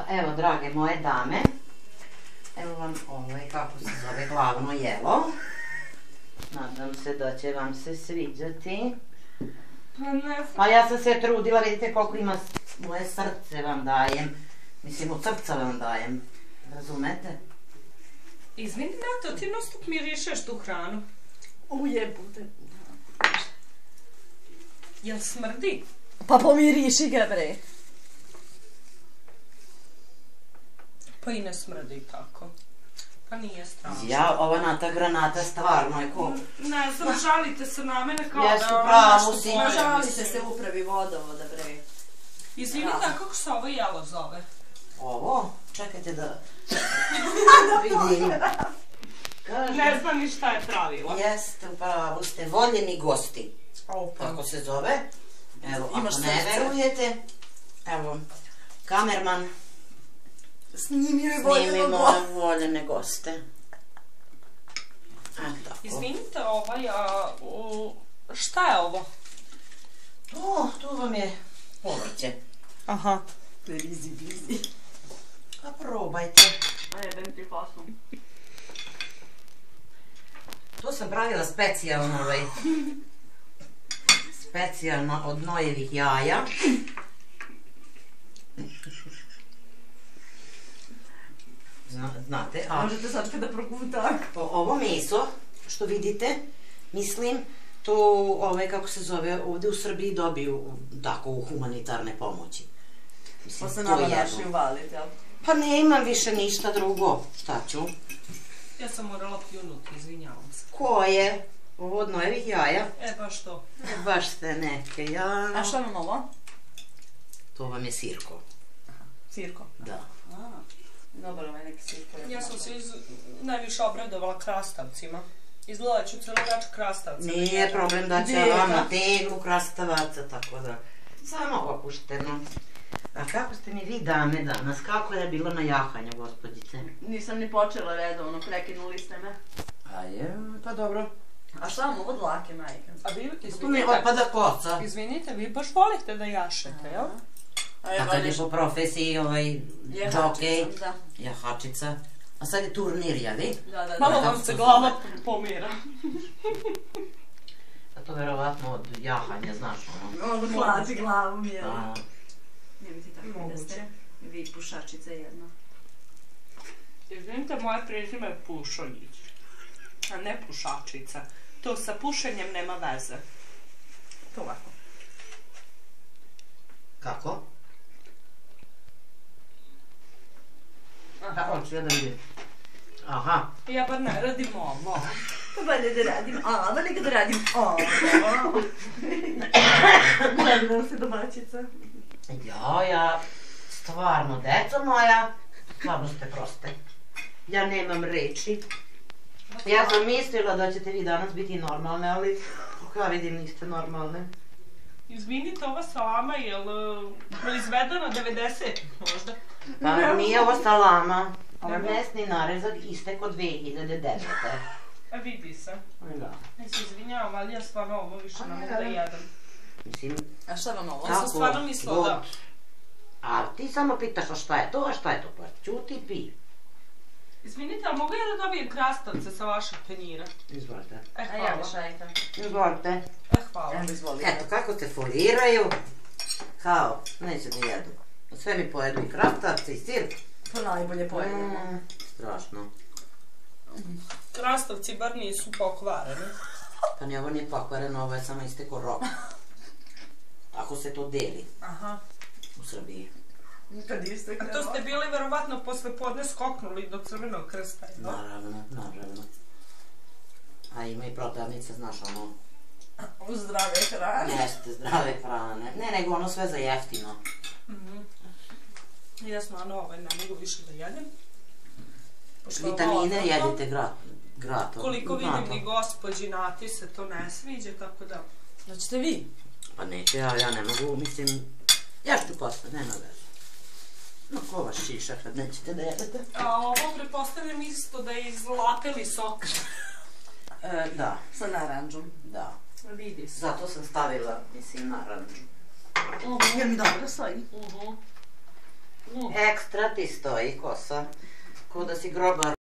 evo, drage moje dame, evo vam kako se zove glavno jelo. Nadam se da će vam se sviđati. Pa ja sam se trudila, vidite koliko ima, moje srce vam dajem. Mislim, od srca vam dajem. Razumete? Izvini, Nato, ti non stop mirišeš tu hranu. Ujebute. Jel smrdi? Pa pomiriši ga, bre. Pa i ne smrdi tako. Pa nije strašno. Ja, ova Nata granata stvarno je ko... Ne znam, žalite se na mene kao da... Jesu pravo si. Žalite se upravi vodovoda, bre. Izvini, kako se ovo jelo zove? Ovo? Čekajte da... vidim. Ne znam ni šta je pravila. Jeste, upravo ste voljeni gosti. Tako se zove. Evo, ako ne verujete, evo, kamerman. Snimimo voljene goste. Izvinite, šta je ovo? Tu vam je povrće. Aha. Blizi. Pa probajte. A jebem ti fasu. To sam pravila specijalno od nojevih jaja. Znate, a... Možete sad kada prokutak. Ovo meso, što vidite, mislim, to, kako se zove, ovde u Srbiji dobiju tako u humanitarne pomoći. Pa se nama naši uvaliti, jel? Pa nemam više ništa drugo. Šta ću? Ja sam morala pljunuti, izvinjavam se. Ko je? Ovo od nojevih jaja? Baš to. Baš ste neke, ja... A šta vam ovo? To vam je sirko. Sirko? Da. Dobar, ovaj neki sirko. Ja sam se najviše obradovala krastavcima. Izgleda ću celo več krastavca. Nije problem da će vam na teglu krastavaca, tako da... Samo opušteno. A kako ste mi vi dame danas? Kako je bilo na jahanju, gospođice? Nisam ni počela redovno, prekinuli ste me. A je, pa dobro. A šta vam ovo dlake, majka? A vi, Tu mi otpada koca. Izvinite, vi baš volite da jašete, jel? Tako je po profesiji džokej, jahačica. A sad je turnir, jeli? Da. Malo vam se glava pomira. A to verovatno od jahanja, znaš ono. Ono hlači glavom, jel? Nije ti tako moguće. Vi pušačica jedna. Izvinite, moje prezime je Pušoljić, a ne pušačica. To sa pušenjem nema veze. To ovako. Kako? Hoću ja da vidim. Aha. Ja bar ne radim ovo. Pa bolje da radim ovo, nego da radim ovo. Gledam se domaćica. Ja, stvarno, deco moja, stvarno ste proste. Ja nemam reči. Ja sam mislila da ćete vi danas biti normalne, ali kako ja vidim niste normalne. Izvinite, ova salama je proizvedena 90 možda? Pa nije ovo salama, ovo je mesni narezak istek od 2009. A vidi se. Da. Ne se izvinjavam, ali ja stvarno ovo više ne mogu da jedem. Mislim... A šta vam ovo? Ja sam stvarno mislila da... A ti samo pitaš a šta je to, pa ćuti i pi. Izvinite, ali mogu ja da dobijem krastavce sa vašeg penjira? Izvolite. A ja bi šajka. Izvolite. Hvala. Eto, kako se foliraju, kao, neće da jedu. Sve mi pojedu i krastavce i sir. To najbolje pojedemo. Strašno. Krastavci bar nisu pokvareni. Pa ni ovo nije pokvareno, ovo je samo isteko rok. Ako se to deli. Aha. U Srbiji. A to ste bili verovatno posle podne skoknuli do Crvenog krsta, jedno? Naravno. A ima i prodavnica, znaš ono... U zdrave hrane. Jeste, zdrave hrane. Ne, nego ono sve za jeftino. Jasno, ano, ne mogu više da jedem. Vitamine jedite gratom. Koliko vidim ni gospođi Nati se to ne sviđa, tako da... Hoćete vi? Pa neće, ja ne mogu, mislim... Ja ću posle, nema veze. No ko vas šiša kad nećete da jedete? A ovo prepostavljam isto da je iz lapeli sok. Da. Sa naranđom. Da. Vidi se. Zato sam stavila, mislim, naranđu. Jer mi dobro stoji. Ekstra ti stoji kosa. Ko da si grobar